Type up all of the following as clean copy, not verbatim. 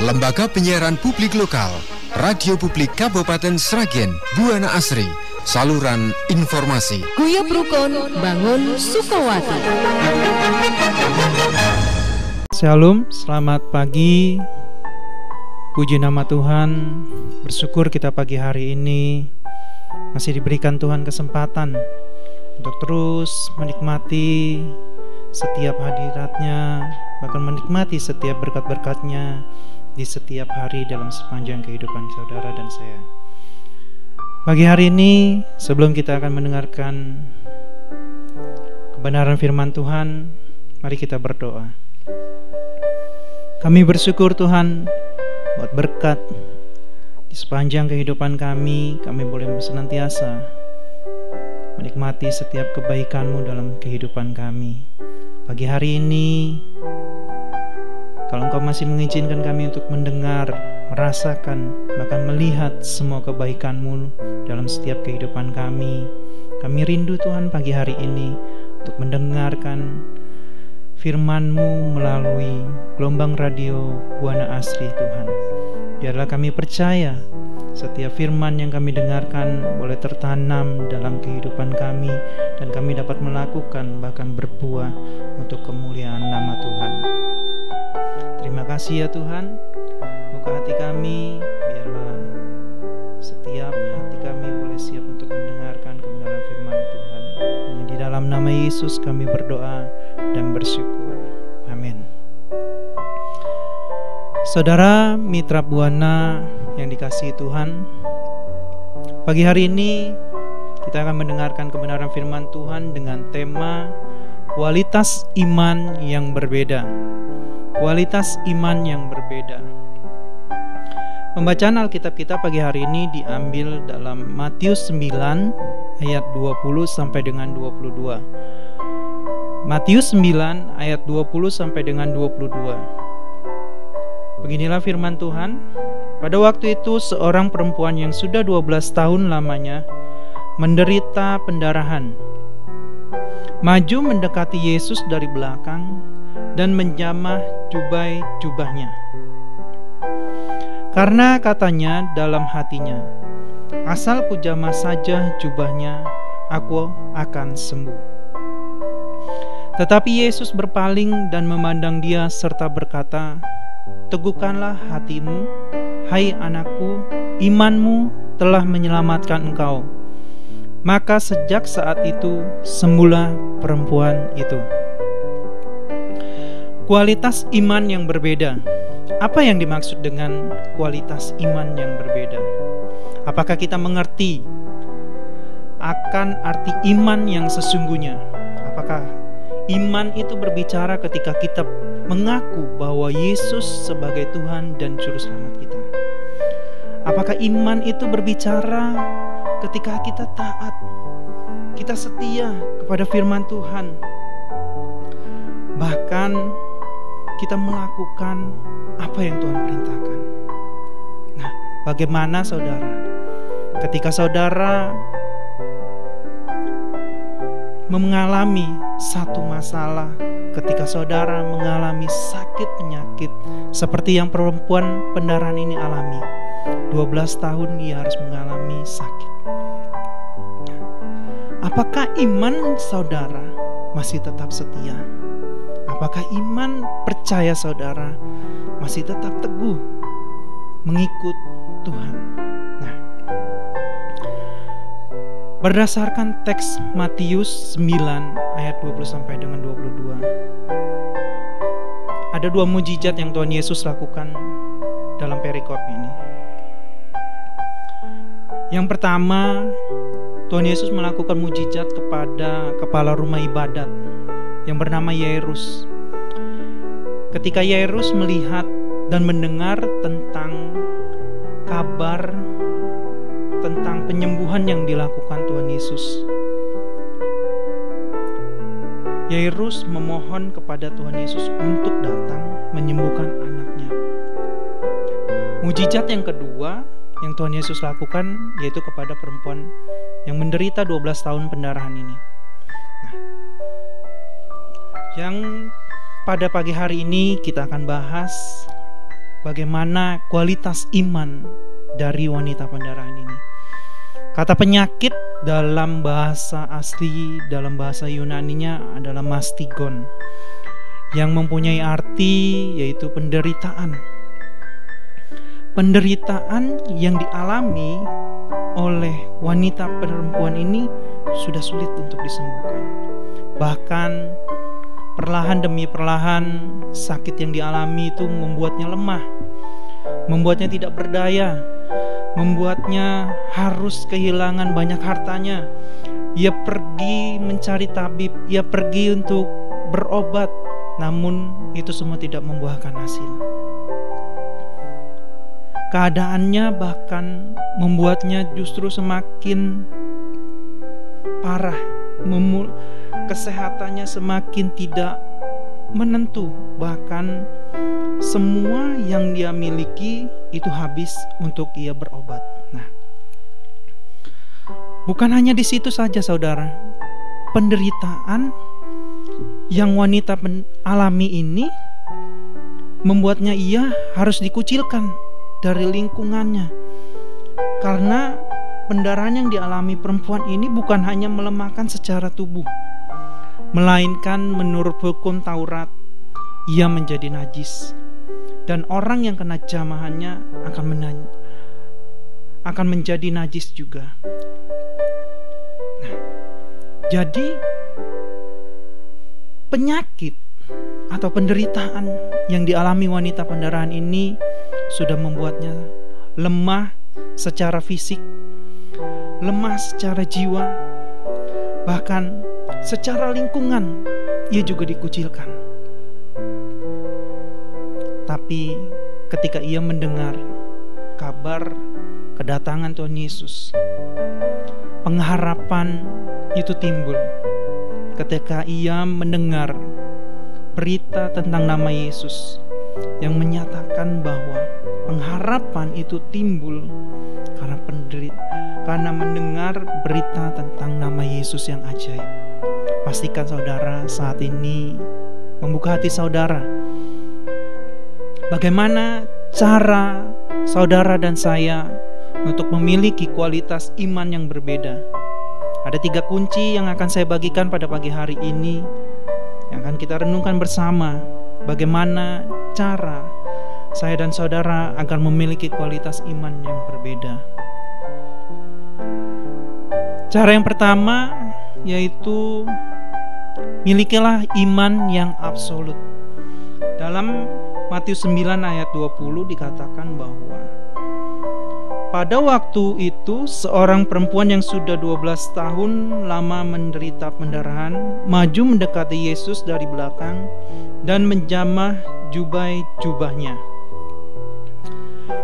Lembaga Penyiaran Publik Lokal, Radio Publik Kabupaten Sragen, Buana Asri, saluran informasi. Guyub Rukun, bangun Sukawati. Shalom, selamat pagi. Puji nama Tuhan. Bersyukur kita pagi hari ini masih diberikan Tuhan kesempatan untuk terus menikmati setiap hadiratnya, bahkan menikmati setiap berkat-berkatnya di setiap hari dalam sepanjang kehidupan saudara dan saya. Pagi hari ini, sebelum kita akan mendengarkan kebenaran firman Tuhan, mari kita berdoa. Kami bersyukur Tuhan buat berkat di sepanjang kehidupan kami boleh senantiasa menikmati setiap kebaikan-Mu dalam kehidupan kami. Pagi hari ini, kalau Engkau masih mengizinkan kami untuk mendengar, merasakan, bahkan melihat semua kebaikan-Mu dalam setiap kehidupan kami rindu Tuhan pagi hari ini untuk mendengarkan firman-Mu melalui gelombang radio Buana Asri Tuhan. Biarlah kami percaya setiap firman yang kami dengarkan boleh tertanam dalam kehidupan kami dan kami dapat melakukan bahkan berbuah untuk kemuliaan nama Tuhan. Terima kasih ya Tuhan, buka hati kami, biarlah setiap hati kami boleh siap untuk mendengarkan kebenaran firman Tuhan. Hanya di dalam nama Yesus kami berdoa dan bersyukur. Amin. Saudara mitra Buana yang dikasihi Tuhan, pagi hari ini kita akan mendengarkan kebenaran firman Tuhan dengan tema kualitas iman yang berbeda. Kualitas iman yang berbeda. Pembacaan Alkitab kita pagi hari ini diambil dalam Matius 9 ayat 20 sampai dengan 22. Matius 9 ayat 20 sampai dengan 22. Beginilah firman Tuhan. Pada waktu itu seorang perempuan yang sudah 12 tahun lamanya menderita pendarahan maju mendekati Yesus dari belakang dan menjamah jubahnya. Karena katanya dalam hatinya, asal kujamah saja jubahnya, aku akan sembuh. Tetapi Yesus berpaling dan memandang dia serta berkata, teguhkanlah hatimu, hai anakku, imanmu telah menyelamatkan engkau. Maka sejak saat itu sembuhlah perempuan itu. Kualitas iman yang berbeda. Apa yang dimaksud dengan kualitas iman yang berbeda? Apakah kita mengerti akan arti iman yang sesungguhnya? Apakah iman itu berbicara ketika kita mengaku bahwa Yesus sebagai Tuhan dan Juru Selamat kita? Apakah iman itu berbicara ketika kita taat, kita setia kepada firman Tuhan, bahkan kita melakukan apa yang Tuhan perintahkan? Nah, bagaimana saudara? Ketika saudara mengalami satu masalah, ketika saudara mengalami sakit penyakit seperti yang perempuan pendarahan ini alami, 12 tahun ia harus mengalami sakit. Apakah iman saudara masih tetap setia? Apakah iman percaya saudara masih tetap teguh mengikut Tuhan? Nah, berdasarkan teks Matius 9 ayat 20 sampai dengan 22, ada dua mujizat yang Tuhan Yesus lakukan dalam perikop ini. Yang pertama, Tuhan Yesus melakukan mujizat kepada kepala rumah ibadat yang bernama Yairus. Ketika Yairus melihat dan mendengar tentang kabar tentang penyembuhan yang dilakukan Tuhan Yesus, Yairus memohon kepada Tuhan Yesus untuk datang menyembuhkan anaknya. Mujizat yang kedua yang Tuhan Yesus lakukan yaitu kepada perempuan yang menderita 12 tahun pendarahan ini. Nah, yang pada pagi hari ini kita akan bahas bagaimana kualitas iman dari wanita pendarahan ini. Kata penyakit dalam bahasa asli, dalam bahasa Yunaninya adalah mastigon, yang mempunyai arti yaitu penderitaan. Penderitaan yang dialami oleh wanita perempuan ini sudah sulit untuk disembuhkan. Bahkan perlahan demi perlahan sakit yang dialami itu membuatnya lemah, membuatnya tidak berdaya, membuatnya harus kehilangan banyak hartanya. Ia pergi mencari tabib, ia pergi untuk berobat, namun itu semua tidak membuahkan hasil. Keadaannya bahkan membuatnya justru semakin parah, kesehatannya semakin tidak menentu, bahkan semua yang dia miliki itu habis untuk ia berobat. Nah, bukan hanya di situ saja saudara, penderitaan yang wanita alami ini membuatnya ia harus dikucilkan dari lingkungannya, karena pendarahan yang dialami perempuan ini bukan hanya melemahkan secara tubuh, melainkan menurut hukum Taurat ia menjadi najis, dan orang yang kena jamahannya akan menjadi najis juga. Nah, jadi penyakit atau penderitaan yang dialami wanita pendarahan ini sudah membuatnya lemah secara fisik, lemah secara jiwa, bahkan secara lingkungan ia juga dikucilkan. Tapi ketika ia mendengar kabar kedatangan Tuhan Yesus, pengharapan itu timbul. Ketika ia mendengar berita tentang nama Yesus yang menyatakan bahwa pengharapan itu timbul karena mendengar berita tentang nama Yesus yang ajaib. Pastikan saudara saat ini membuka hati saudara. Bagaimana cara saudara dan saya untuk memiliki kualitas iman yang berbeda? Ada 3 kunci yang akan saya bagikan pada pagi hari ini, yang akan kita renungkan bersama. Bagaimana cara saya dan saudara agar memiliki kualitas iman yang berbeda. Cara yang pertama yaitu milikilah iman yang absolut. Dalam Matius 9 ayat 20 dikatakan bahwa pada waktu itu seorang perempuan yang sudah 12 tahun lama menderita pendarahan maju mendekati Yesus dari belakang dan menjamah jubahnya.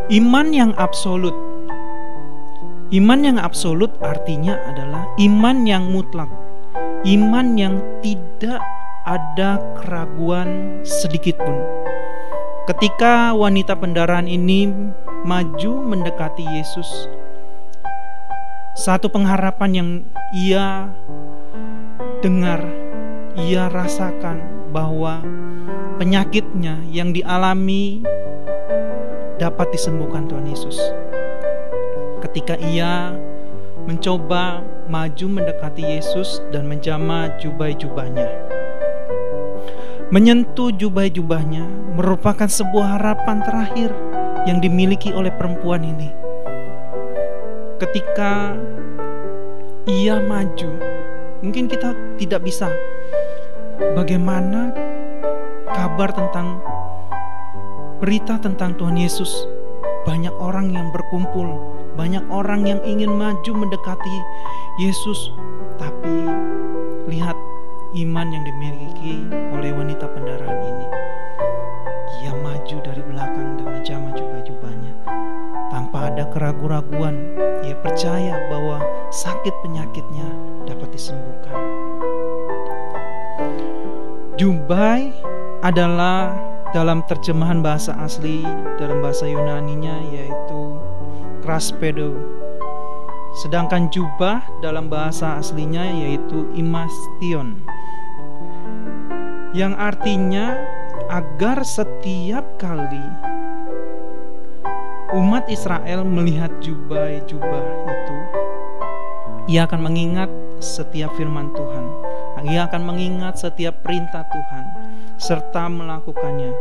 Iman yang absolut. Iman yang absolut artinya adalah iman yang mutlak, iman yang tidak ada keraguan sedikit pun. Ketika wanita pendarahan ini maju mendekati Yesus, satu pengharapan yang ia dengar, ia rasakan bahwa penyakitnya yang dialami dapat disembuhkan Tuhan Yesus. Ketika ia mencoba maju mendekati Yesus dan menjamah jubahnya, menyentuh jubahnya merupakan sebuah harapan terakhir yang dimiliki oleh perempuan ini. Ketika ia maju, mungkin kita tidak bisa bagaimana kabar tentang berita tentang Tuhan Yesus. Banyak orang yang berkumpul, banyak orang yang ingin maju mendekati Yesus. Tapi lihat iman yang dimiliki oleh wanita pendarahan ini. Ia maju dari belakang dan menjamah jubahnya tanpa ada keraguan-raguan. Ia percaya bahwa sakit penyakitnya dapat disembuhkan. Jubah adalah dalam terjemahan bahasa asli, dalam bahasa Yunaninya yaitu kraspedo. Sedangkan jubah dalam bahasa aslinya yaitu imastion, yang artinya agar setiap kali umat Israel melihat jubah-jubah itu, ia akan mengingat setiap firman Tuhan. Ia akan mengingat setiap perintah Tuhan serta melakukannya,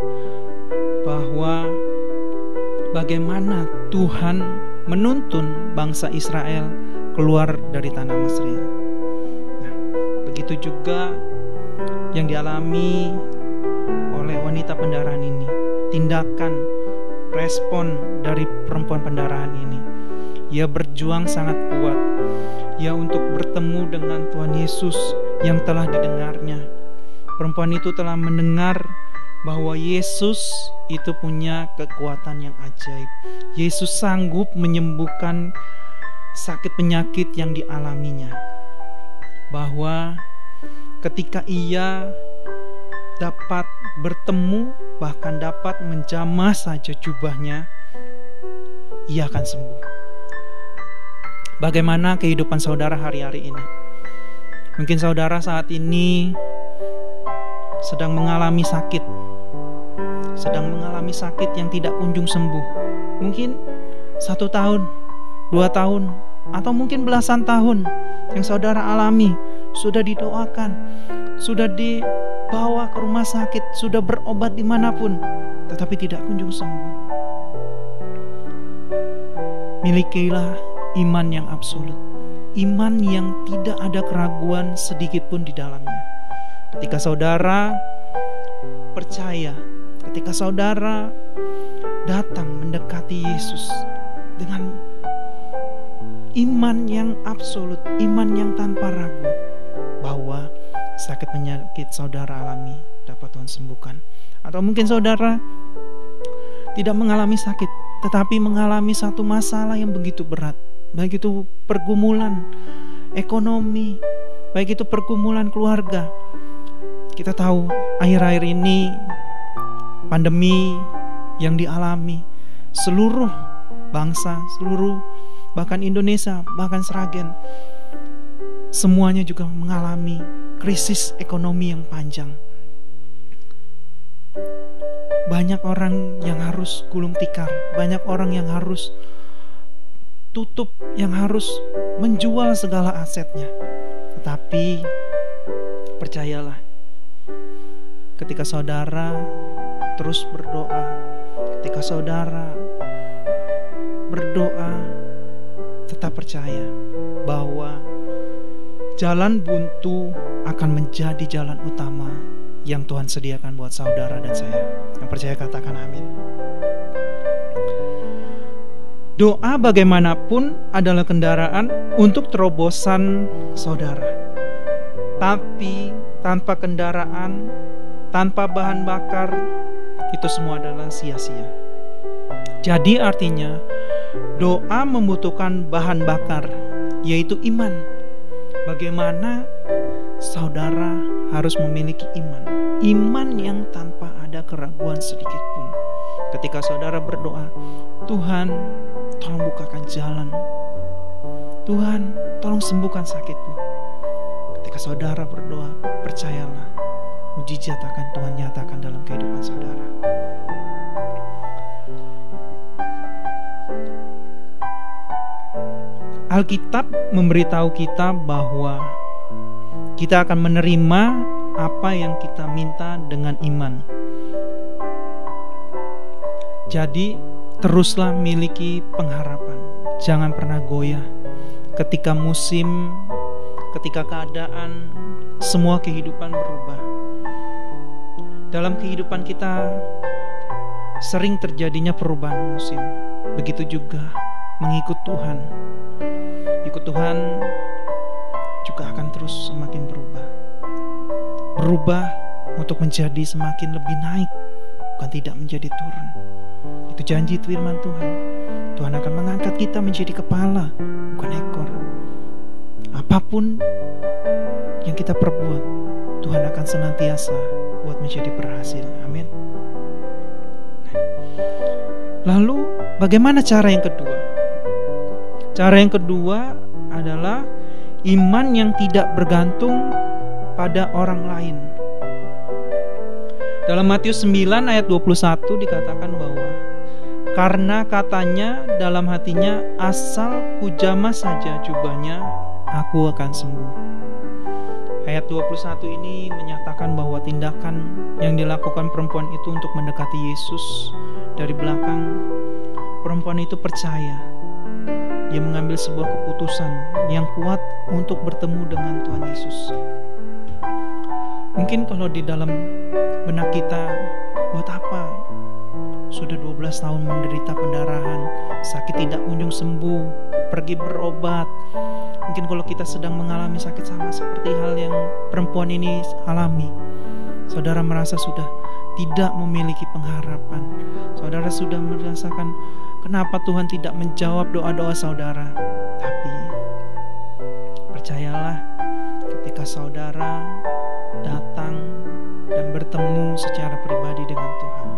bahwa bagaimana Tuhan menuntun bangsa Israel keluar dari tanah Mesir. Nah, begitu juga yang dialami oleh wanita pendarahan ini, tindakan respon dari perempuan pendarahan ini. Ia berjuang sangat kuat. Ia untuk bertemu dengan Tuhan Yesus yang telah didengarnya. Perempuan itu telah mendengar bahwa Yesus itu punya kekuatan yang ajaib. Yesus sanggup menyembuhkan sakit penyakit yang dialaminya. Bahwa ketika ia dapat bertemu, bahkan dapat menjamah saja jubahnya, ia akan sembuh. Bagaimana kehidupan saudara hari-hari ini? Mungkin saudara saat ini sedang mengalami sakit, yang tidak kunjung sembuh. Mungkin 1 tahun, 2 tahun, atau mungkin belasan tahun yang saudara alami. Sudah didoakan, sudah dibawa ke rumah sakit, sudah berobat dimanapun, tetapi tidak kunjung sembuh. Milikilah iman yang absolut, iman yang tidak ada keraguan sedikit pun di dalamnya. Ketika saudara percaya, ketika saudara datang mendekati Yesus dengan iman yang absolut, iman yang tanpa ragu, bahwa sakit penyakit saudara alami dapat Tuhan sembuhkan. Atau mungkin saudara tidak mengalami sakit, tetapi mengalami satu masalah yang begitu berat, baik itu pergumulan ekonomi, baik itu pergumulan keluarga. Kita tahu akhir-akhir ini pandemi yang dialami seluruh bangsa, bahkan Indonesia, bahkan Sragen, semuanya juga mengalami krisis ekonomi yang panjang. Banyak orang yang harus gulung tikar, banyak orang yang harus tutup, yang harus menjual segala asetnya. Tetapi percayalah, ketika saudara terus berdoa, ketika saudara berdoa, tetap percaya bahwa jalan buntu akan menjadi jalan utama yang Tuhan sediakan buat saudara dan saya. Yang percaya katakan amin. Doa bagaimanapun adalah kendaraan untuk terobosan saudara. Tapi tanpa kendaraan, tanpa bahan bakar, itu semua adalah sia-sia. Jadi artinya doa membutuhkan bahan bakar, yaitu iman. Bagaimana saudara harus memiliki iman, iman yang tanpa ada keraguan sedikit pun. Ketika saudara berdoa, Tuhan tolong bukakan jalan, Tuhan tolong sembuhkan sakitmu. Ketika saudara berdoa, percayalah, mujizat akan Tuhan nyatakan dalam kehidupan saudara. Alkitab memberitahu kita bahwa kita akan menerima apa yang kita minta dengan iman. Jadi teruslah miliki pengharapan. Jangan pernah goyah ketika musim, ketika keadaan, semua kehidupan berubah. Dalam kehidupan kita sering terjadinya perubahan musim. Begitu juga mengikut Tuhan. Ikut Tuhan juga akan terus semakin berubah. Berubah untuk menjadi semakin lebih naik, bukan tidak menjadi turun. Itu janji firman Tuhan. Tuhan akan mengangkat kita menjadi kepala, bukan ekor. Apapun yang kita perbuat, Tuhan akan senantiasa buat menjadi berhasil. Amin. Lalu bagaimana cara yang kedua? Cara yang kedua adalah iman yang tidak bergantung pada orang lain. Dalam Matius 9 ayat 21 dikatakan bahwa Karena katanya dalam hatinya, asal kujamah saja jubahnya, aku akan sembuh. Ayat 21 ini menyatakan bahwa tindakan yang dilakukan perempuan itu untuk mendekati Yesus dari belakang, perempuan itu percaya. Dia mengambil sebuah keputusan yang kuat untuk bertemu dengan Tuhan Yesus. Mungkin kalau di dalam benak kita, buat apa? Sudah 12 tahun menderita pendarahan, sakit tidak kunjung sembuh, pergi berobat. Mungkin kalau kita sedang mengalami sakit sama seperti hal yang perempuan ini alami, saudara merasa sudah tidak memiliki pengharapan. Saudara sudah merasakan kenapa Tuhan tidak menjawab doa-doa saudara. Tapi percayalah, ketika saudara datang dan bertemu secara pribadi dengan Tuhan,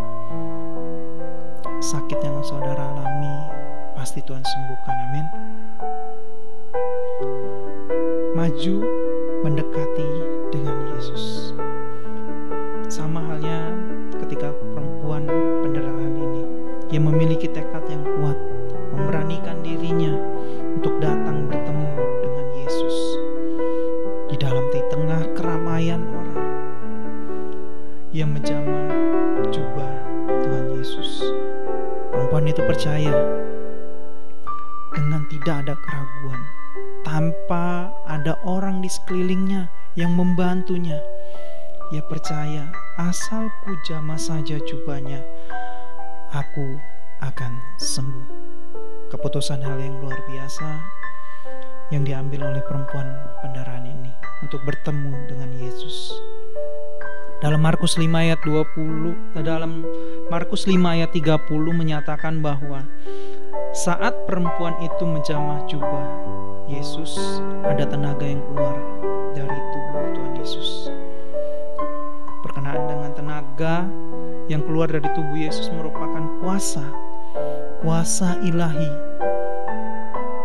sakit yang saudara alami pasti Tuhan sembuhkan. Amin. Maju mendekati dengan Yesus. Sama halnya ketika perempuan pendarahan ini, ia memiliki tekad yang kuat, memberanikan dirinya untuk datang bertemu dengan Yesus di dalam tengah keramaian orang. Ia menjamah jubah Tuhan Yesus. Perempuan itu percaya dengan tidak ada keraguan, tanpa ada orang di sekelilingnya yang membantunya. Ia percaya, asal ku jamah saja jubahnya, aku akan sembuh. Keputusan hal yang luar biasa yang diambil oleh perempuan pendarahan ini untuk bertemu dengan Yesus. Dalam Markus 5 ayat 20, dalam Markus 5 ayat 30 menyatakan bahwa saat perempuan itu menjamah jubah Yesus, ada tenaga yang keluar dari tubuh Tuhan Yesus. Berkenaan dengan tenaga yang keluar dari tubuh Yesus merupakan kuasa ilahi,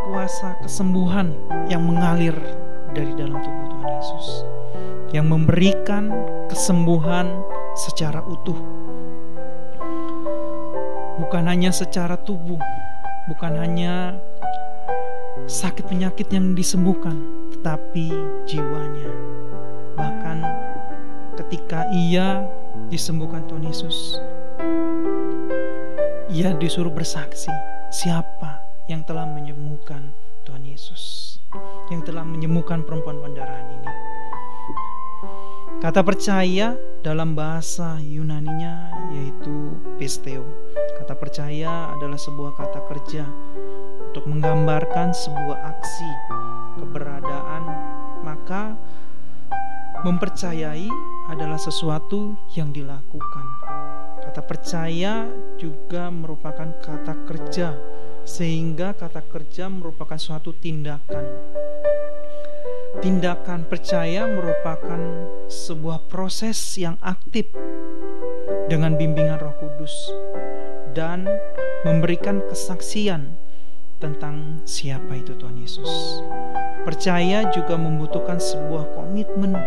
kuasa kesembuhan yang mengalir dari dalam tubuh Tuhan Yesus, yang memberikan kesembuhan secara utuh. Bukan hanya secara tubuh, bukan hanya sakit penyakit yang disembuhkan, tetapi jiwanya. Bahkan ketika ia disembuhkan Tuhan Yesus, ia disuruh bersaksi siapa yang telah menyembuhkan Tuhan Yesus, yang telah menyembuhkan perempuan pendarahan ini. Kata percaya dalam bahasa Yunaninya yaitu pisteo. Kata percaya adalah sebuah kata kerja untuk menggambarkan sebuah aksi, keberadaan. Maka mempercayai adalah sesuatu yang dilakukan. Kata percaya juga merupakan kata kerja, sehingga kata kerja merupakan suatu tindakan. Tindakan percaya merupakan sebuah proses yang aktif dengan bimbingan Roh Kudus dan memberikan kesaksian tentang siapa itu Tuhan Yesus. Percaya juga membutuhkan sebuah komitmen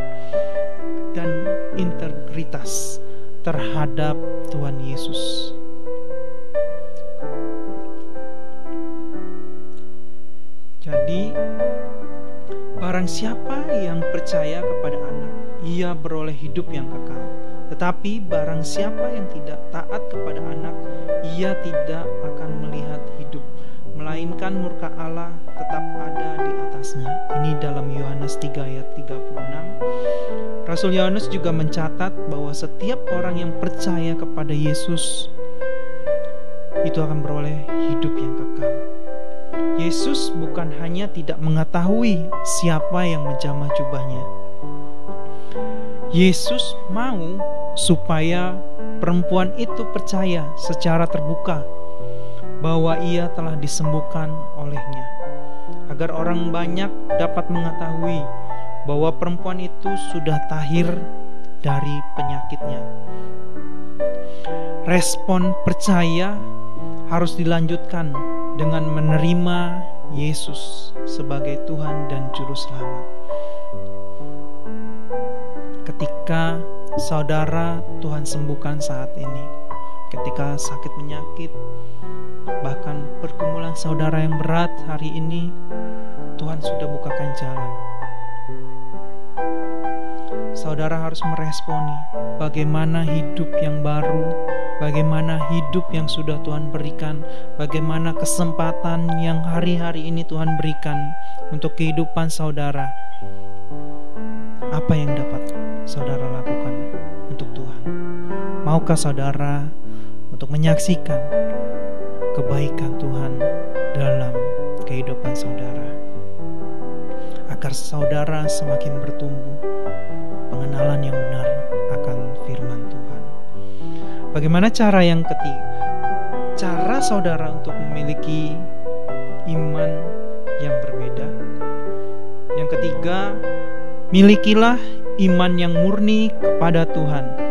dan integritas terhadap Tuhan Yesus. Jadi barang siapa yang percaya kepada Anak, ia beroleh hidup yang kekal. Tetapi barang siapa yang tidak taat kepada Anak, ia tidak akan melihat hidup, melainkan murka Allah tetap ada di atasnya. Ini dalam Yohanes 3 ayat 36. Rasul Yohanes juga mencatat bahwa setiap orang yang percaya kepada Yesus itu akan beroleh hidup yang kekal. Yesus bukan hanya tidak mengetahui siapa yang menjamah jubahnya. Yesus mau supaya perempuan itu percaya secara terbuka bahwa ia telah disembuhkan olehnya, agar orang banyak dapat mengetahui bahwa perempuan itu sudah tahir dari penyakitnya. Respon percaya harus dilanjutkan dengan menerima Yesus sebagai Tuhan dan Juru Selamat. Ketika saudara Tuhan sembuhkan saat ini, ketika ketika sakit penyakit, bahkan pergumulan saudara yang berat hari ini, Tuhan sudah bukakan jalan. Saudara harus meresponi bagaimana hidup yang baru, bagaimana hidup yang sudah Tuhan berikan, bagaimana kesempatan yang hari-hari ini Tuhan berikan untuk kehidupan saudara. Apa yang dapat saudara lakukan untuk Tuhan? Maukah saudara untuk menyaksikan kebaikan Tuhan dalam kehidupan saudara, agar saudara semakin bertumbuh pengenalan yang benar akan firman Tuhan. Bagaimana cara yang ketiga? Cara saudara untuk memiliki iman yang berbeda. Yang ketiga, milikilah iman yang murni kepada Tuhan.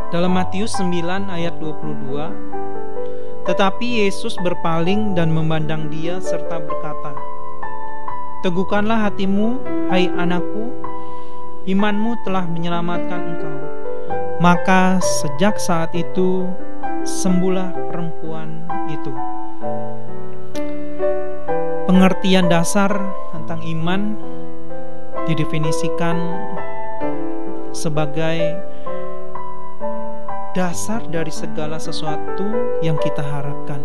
Dalam Matius 9 ayat 22, tetapi Yesus berpaling dan memandang dia serta berkata, "Teguhkanlah hatimu, hai anakku, imanmu telah menyelamatkan engkau." Maka sejak saat itu sembuhlah perempuan itu. Pengertian dasar tentang iman didefinisikan sebagai dasar dari segala sesuatu yang kita harapkan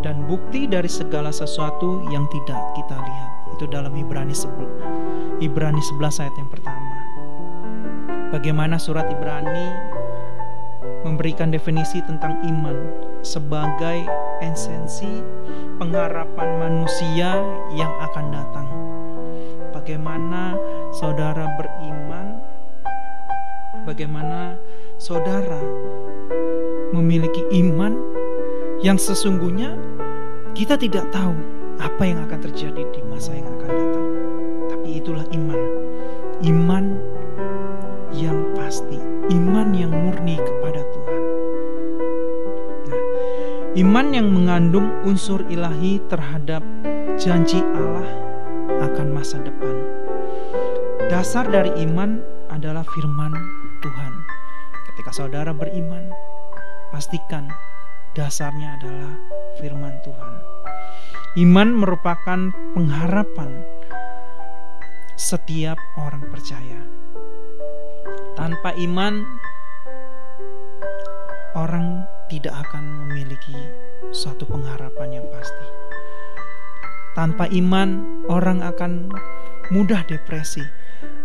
dan bukti dari segala sesuatu yang tidak kita lihat. Itu dalam Ibrani 11 ayat yang pertama. Bagaimana surat Ibrani memberikan definisi tentang iman sebagai esensi pengharapan manusia yang akan datang. Bagaimana saudara beriman, bagaimana saudara memiliki iman yang sesungguhnya kita tidak tahu apa yang akan terjadi di masa yang akan datang. Tapi itulah iman. Iman yang pasti, iman yang murni kepada Tuhan. Nah, iman yang mengandung unsur ilahi terhadap janji Allah akan masa depan. Dasar dari iman adalah firman Tuhan. Ketika saudara beriman, pastikan dasarnya adalah firman Tuhan. Iman merupakan pengharapan setiap orang percaya. Tanpa iman, orang tidak akan memiliki suatu pengharapan yang pasti. Tanpa iman, orang akan mudah depresi.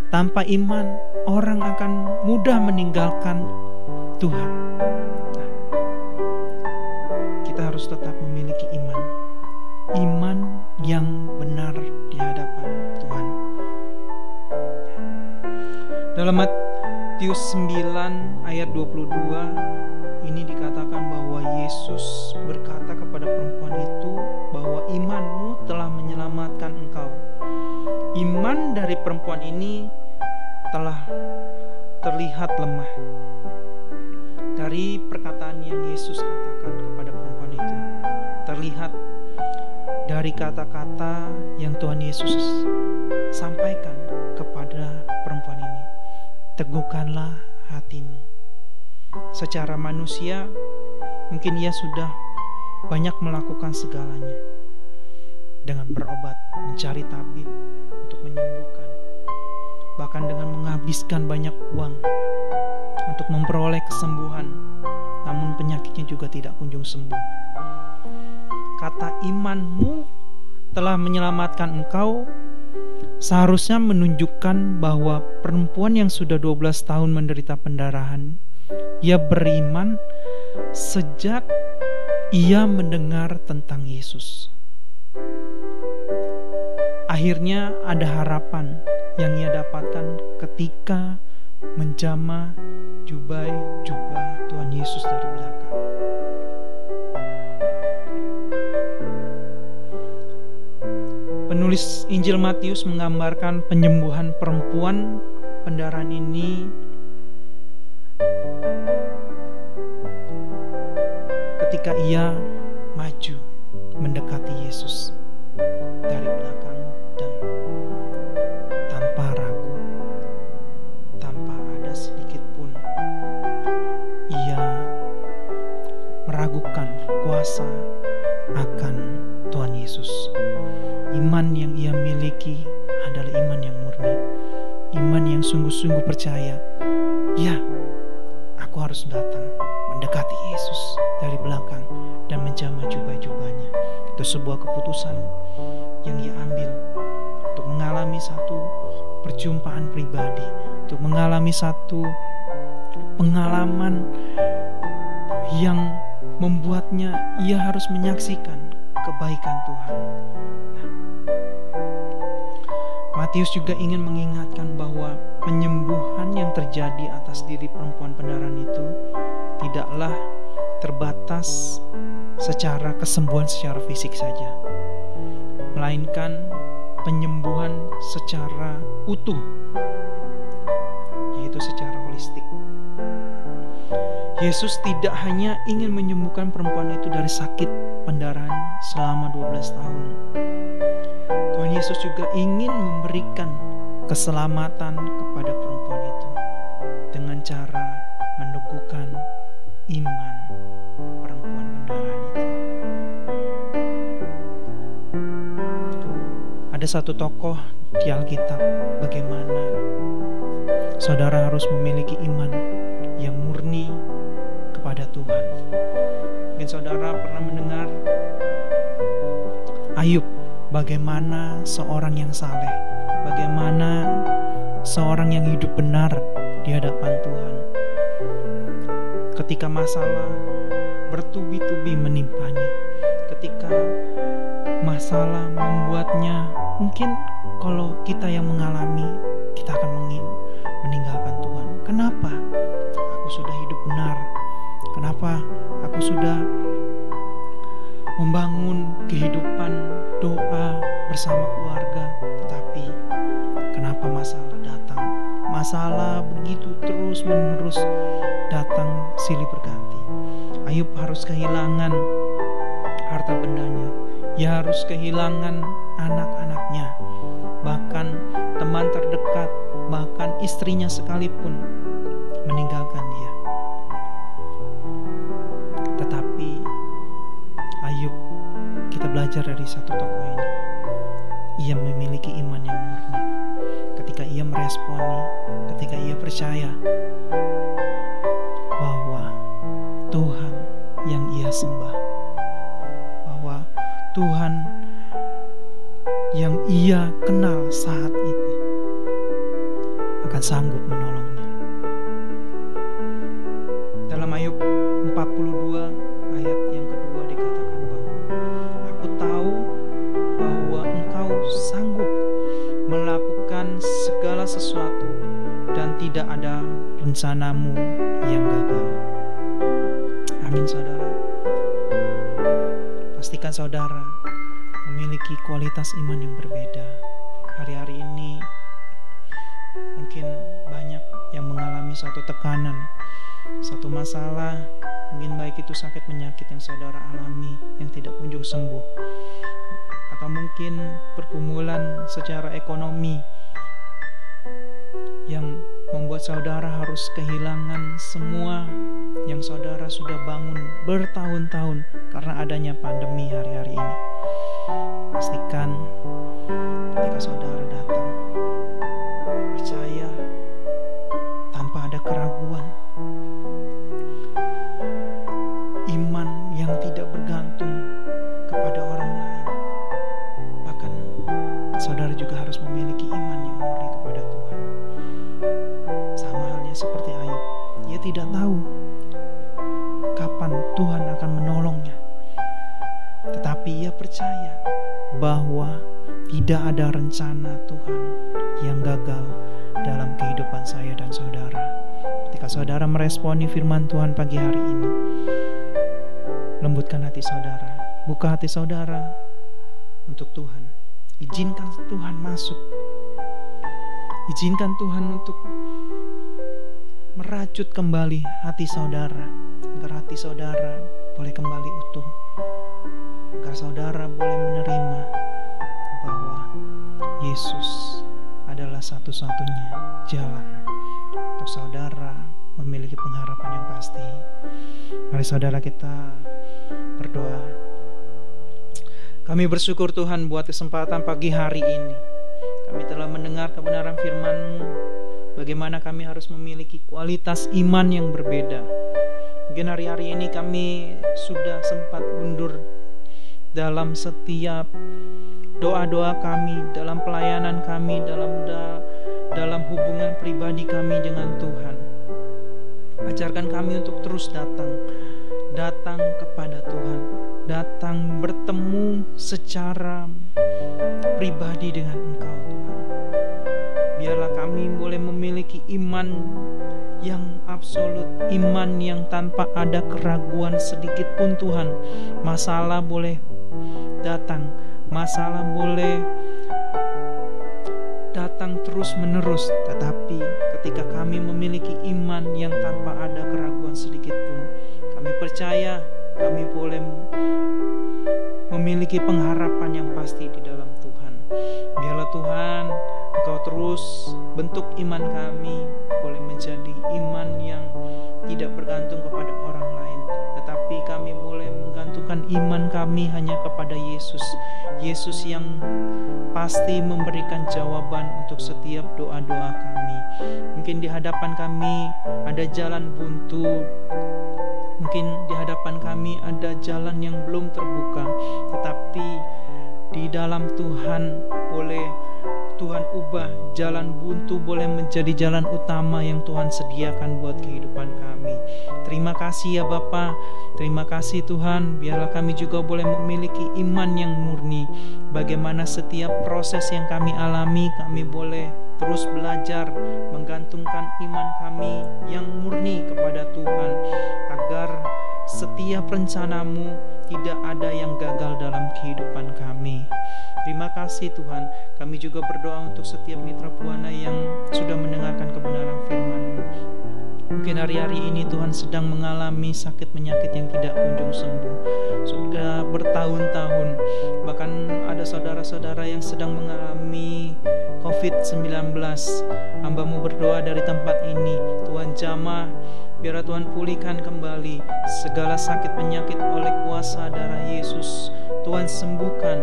Tanpa iman, orang akan mudah meninggalkan Tuhan. Nah, kita harus tetap memiliki iman. Iman yang benar di hadapan Tuhan. Dalam Matius 9 ayat 22 ini dikatakan bahwa Yesus berkata kepada perempuan itu bahwa imanmu telah menyelamatkan engkau. Iman dari perempuan ini telah terlihat lemah. Dari perkataan yang Yesus katakan kepada perempuan itu, terlihat dari kata-kata yang Tuhan Yesus sampaikan kepada perempuan ini, teguhkanlah hatimu. Secara manusia, mungkin ia sudah banyak melakukan segalanya, dengan berobat, mencari tabib untuk menyembuhkan, bahkan dengan menghabiskan banyak uang untuk memperoleh kesembuhan, namun penyakitnya juga tidak kunjung sembuh. Kata imanmu telah menyelamatkan engkau seharusnya menunjukkan bahwa perempuan yang sudah 12 tahun menderita pendarahan, ia beriman sejak ia mendengar tentang Yesus. Akhirnya ada harapan yang ia dapatkan ketika menjamah jubah Tuhan Yesus dari belakang. Penulis Injil Matius menggambarkan penyembuhan perempuan pendarahan ini ketika ia maju mendekati Yesus dari belakang dan tanpa ragu, tanpa ada sedikit pun ia meragukan kuasa akan Tuhan Yesus. Iman yang ia miliki adalah iman yang murni, iman yang sungguh-sungguh percaya, ya, aku harus datang mendekati Yesus dari belakang dan menjamah jubah-jubahnya. Itu sebuah keputusan yang ia ambil untuk mengalami satu perjumpaan pribadi, untuk mengalami satu pengalaman yang membuatnya ia harus menyaksikan kebaikan Tuhan. Matius juga ingin mengingatkan bahwa penyembuhan yang terjadi atas diri perempuan pendaran itu tidaklah terbatas secara kesembuhan secara fisik saja, melainkan penyembuhan secara utuh, yaitu secara holistik. Yesus tidak hanya ingin menyembuhkan perempuan itu dari sakit pendarahan selama 12 tahun. Tuhan Yesus juga ingin memberikan keselamatan kepada perempuan itu dengan cara meneguhkan iman perempuan pendarahan itu. Ada satu tokoh di Alkitab bagaimana saudara harus memiliki iman yang murni kepada Tuhan. Mungkin saudara pernah mendengar Ayub, bagaimana seorang yang saleh, bagaimana seorang yang hidup benar di hadapan Tuhan. Ketika masalah bertubi-tubi menimpanya, ketika masalah membuatnya, mungkin kalau kita yang mengalami, kita akan meninggalkan Tuhan. Kenapa? Aku sudah hidup benar. Kenapa aku sudah membangun kehidupan doa bersama keluarga, tetapi kenapa masalah datang? Masalah begitu terus menerus datang silih berganti. Ayub harus kehilangan harta bendanya, ia harus kehilangan anak-anaknya, bahkan teman terdekat, bahkan istrinya sekalipun meninggalkan dia. Tetapi Ayub, kita belajar dari satu tokoh ini, ia memiliki iman yang murni. Ketika ia meresponi, ketika ia percaya bahwa Tuhan yang ia sembah, bahwa Tuhan yang ia kenal saat itu akan sanggup menolongnya. Dalam Ayub 42 ayat yang kedua dikatakan bahwa aku tahu bahwa engkau sanggup melakukan segala sesuatu dan tidak ada rencanamu yang gagal. Amin saudara. Pastikan saudara memiliki kualitas iman yang berbeda. Hari-hari ini mungkin banyak yang mengalami satu tekanan, satu masalah, mungkin baik itu sakit penyakit yang saudara alami yang tidak kunjung sembuh, atau mungkin pergumulan secara ekonomi yang membuat saudara harus kehilangan semua yang saudara sudah bangun bertahun-tahun karena adanya pandemi hari-hari ini. Pastikan ketika saudara datang, percaya tanpa ada keraguan, iman yang tidak bergantung kepada orang lain. Bahkan saudara juga harus memiliki iman yang murni kepada Tuhan. Sama halnya seperti Ayub, ia tidak tahu kapan Tuhan akan menolongnya, tetapi ia percaya bahwa tidak ada rencana Tuhan yang gagal dalam kehidupan saya dan saudara. Ketika saudara meresponi firman Tuhan pagi hari ini, lembutkan hati saudara, buka hati saudara untuk Tuhan. Izinkan Tuhan masuk. Izinkan Tuhan untuk merajut kembali hati saudara, agar hati saudara boleh kembali utuh, agar saudara boleh menerima bahwa Yesus adalah satu-satunya jalan untuk saudara memiliki pengharapan yang pasti. Mari saudara kita berdoa. Kami bersyukur Tuhan buat kesempatan pagi hari ini. Kami telah mendengar kebenaran firman-Mu, bagaimana kami harus memiliki kualitas iman yang berbeda. Mungkin hari-hari ini kami sudah sempat undur dalam setiap doa-doa kami, dalam pelayanan kami, dalam hubungan pribadi kami dengan Tuhan. Ajarkan kami untuk terus datang kepada Tuhan, datang bertemu secara pribadi dengan Engkau Tuhan. Biarlah kami boleh memiliki iman yang absolut, iman yang tanpa ada keraguan sedikit pun Tuhan. Masalah boleh datang, masalah boleh datang terus menerus, tetapi ketika kami memiliki iman yang tanpa ada keraguan sedikit pun, kami percaya kami boleh memiliki pengharapan yang pasti di dalam Tuhan. Biarlah Tuhan Engkau terus bentuk iman kami boleh menjadi iman yang tidak bergantung kepada orang lain, tetapi kami boleh menggantungkan iman kami hanya kepada Yesus. Yesus yang pasti memberikan jawaban untuk setiap doa-doa kami. Mungkin di hadapan kami ada jalan buntu, mungkin di hadapan kami ada jalan yang belum terbuka, tetapi di dalam Tuhan boleh Tuhan ubah jalan buntu boleh menjadi jalan utama yang Tuhan sediakan buat kehidupan kami. Terima kasih ya Bapa, terima kasih Tuhan. Biarlah kami juga boleh memiliki iman yang murni. Bagaimana setiap proses yang kami alami, kami boleh terus belajar menggantungkan iman kami yang murni kepada Tuhan, agar setiap rencana-Mu tidak ada yang gagal dalam kehidupan kami. Terima kasih Tuhan. Kami juga berdoa untuk setiap mitra Buana yang sudah mendengarkan kebenaran firman-Mu. Mungkin hari-hari ini Tuhan sedang mengalami sakit penyakit yang tidak kunjung sembuh, sudah bertahun-tahun. Bahkan ada saudara-saudara yang sedang mengalami COVID-19. Hamba-Mu berdoa dari tempat ini, Tuhan jamah, biarlah Tuhan pulihkan kembali segala sakit penyakit oleh kuasa darah Yesus. Tuhan sembuhkan,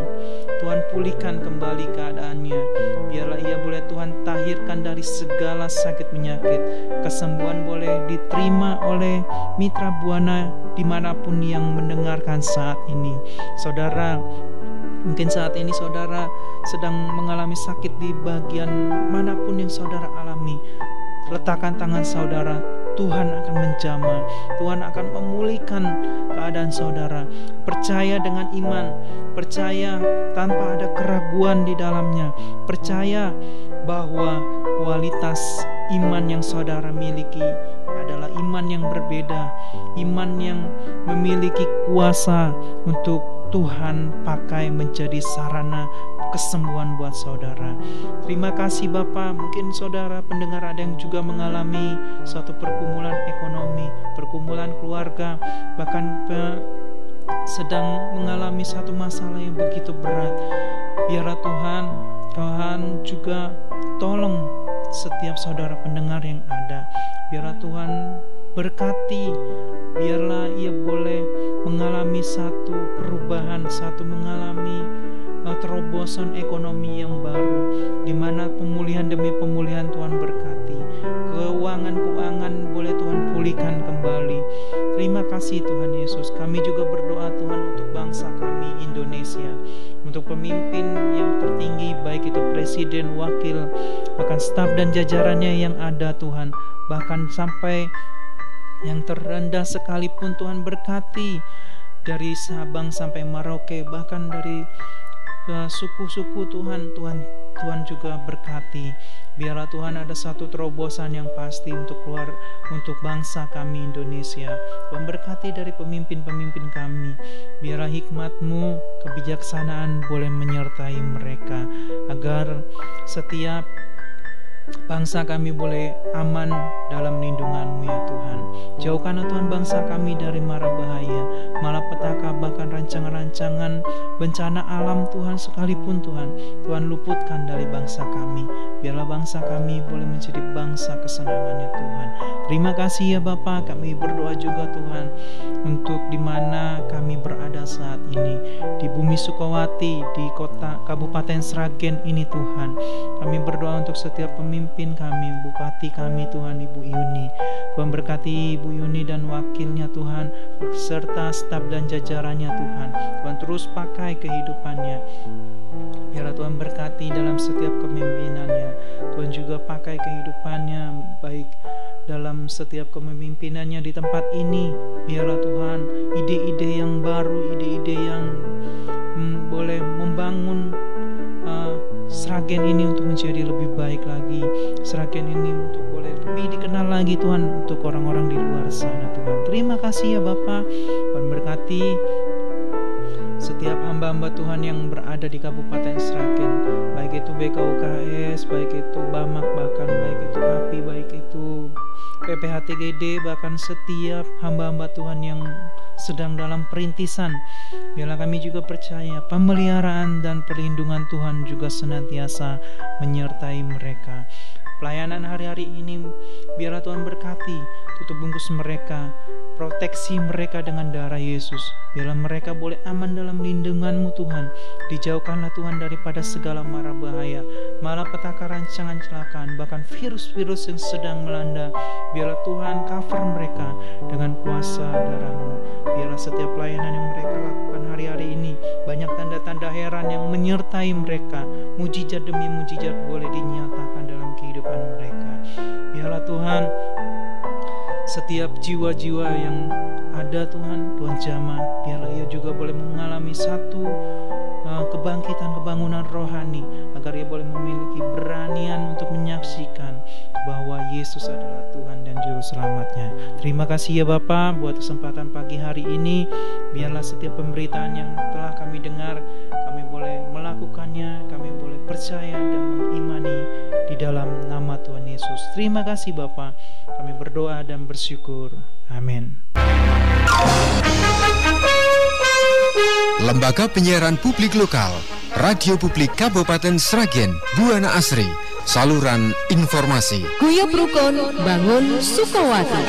Tuhan pulihkan kembali keadaannya. Biarlah ia boleh Tuhan tahirkan dari segala sakit penyakit. Kesembuhan boleh diterima oleh mitra Buana dimanapun yang mendengarkan saat ini. Saudara, mungkin saat ini saudara sedang mengalami sakit di bagian manapun yang saudara alami. Letakkan tangan saudara, Tuhan akan menjamah, Tuhan akan memulihkan keadaan saudara. Percaya dengan iman, percaya tanpa ada keraguan di dalamnya, percaya bahwa kualitas iman yang saudara miliki adalah iman yang berbeda, iman yang memiliki kuasa untuk Tuhan pakai menjadi sarana kesembuhan buat saudara. Terima kasih Bapa. Mungkin saudara pendengar ada yang juga mengalami suatu pergumulan ekonomi, pergumulan keluarga, bahkan sedang mengalami satu masalah yang begitu berat. Biarlah Tuhan juga tolong setiap saudara pendengar yang ada. Biarlah Tuhan berkati, biarlah ia boleh mengalami satu perubahan, mengalami terobosan ekonomi yang baru, di mana pemulihan demi pemulihan Tuhan berkati. Keuangan boleh Tuhan pulihkan kembali. Terima kasih Tuhan Yesus. Kami juga berdoa Tuhan untuk bangsa kami Indonesia, untuk pemimpin yang tertinggi, baik itu presiden, wakil, bahkan staf dan jajarannya yang ada Tuhan, bahkan sampai yang terendah sekalipun Tuhan berkati, dari Sabang sampai Merauke, bahkan dari suku-suku Tuhan juga berkati. Biarlah Tuhan ada satu terobosan yang pasti untuk bangsa kami Indonesia. Tuhan berkati dari pemimpin-pemimpin kami. Biarlah hikmat-Mu, kebijaksanaan boleh menyertai mereka, agar setiap bangsa kami boleh aman dalam lindungan-Mu ya Tuhan. Jauhkanlah Tuhan bangsa kami dari mara bahaya. malapetaka, bahkan rancangan-rancangan bencana alam Tuhan sekalipun Tuhan luputkan dari bangsa kami. Biarlah bangsa kami boleh menjadi bangsa kesenangannya Tuhan. Terima kasih ya Bapa, kami berdoa juga Tuhan untuk di mana kami berada saat ini, di bumi Sukawati, di kota Kabupaten Sragen ini Tuhan. Kami berdoa untuk setiap pemimpin kami, Bupati kami Tuhan, Ibu Yuni. Tuhan berkati Ibu Yuni dan wakilnya Tuhan, beserta staf dan jajarannya Tuhan. Tuhan terus pakai kehidupannya. Biarlah Tuhan berkati dalam setiap kepemimpinannya. Tuhan juga pakai kehidupannya baik dalam setiap kepemimpinannya di tempat ini. Biarlah Tuhan ide-ide yang baru, ide-ide yang boleh membangun Sragen ini untuk menjadi lebih baik lagi. Sragen ini untuk boleh lebih dikenal lagi Tuhan untuk orang-orang di luar sana Tuhan. Terima kasih ya Bapa. Tuhan berkati setiap hamba-hamba Tuhan yang berada di Kabupaten Sragen, baik itu BKUKS, baik itu BAMAK, bahkan baik itu API, baik itu PPHTGD, bahkan setiap hamba-hamba Tuhan yang sedang dalam perintisan. Biarlah kami juga percaya pemeliharaan dan perlindungan Tuhan juga senantiasa menyertai mereka. Pelayanan hari-hari ini biarlah Tuhan berkati, tutup bungkus mereka, proteksi mereka dengan darah Yesus. Biarlah mereka boleh aman dalam lindungan-Mu Tuhan. Dijauhkanlah Tuhan daripada segala mara bahaya, malapetaka, rancangan celakaan, bahkan virus-virus yang sedang melanda. Biarlah Tuhan cover mereka dengan kuasa darah-Mu. Biarlah setiap pelayanan yang mereka lakukan hari-hari ini, banyak tanda-tanda heran yang menyertai mereka. Mujizat demi mujizat boleh dinyatakan dalam kehidupan mereka. Biarlah Tuhan setiap jiwa-jiwa yang ada Tuhan jamah, biarlah ia juga boleh mengalami satu kebangkitan, kebangunan rohani, agar ia boleh memiliki beranian untuk menyaksikan bahwa Yesus adalah Tuhan dan Juru Selamatnya. Terima kasih ya Bapa buat kesempatan pagi hari ini. Biarlah setiap pemberitaan yang telah kami dengar, kami boleh melakukannya, kami boleh percaya dan mengimani di dalam nama Tuhan Yesus. Terima kasih Bapa. Kami berdoa dan bersyukur. Amin. Lembaga Penyiaran Publik Lokal, Radio Publik Kabupaten Sragen, Buana Asri, saluran informasi. Guyub Rukun Bangun Sukawati.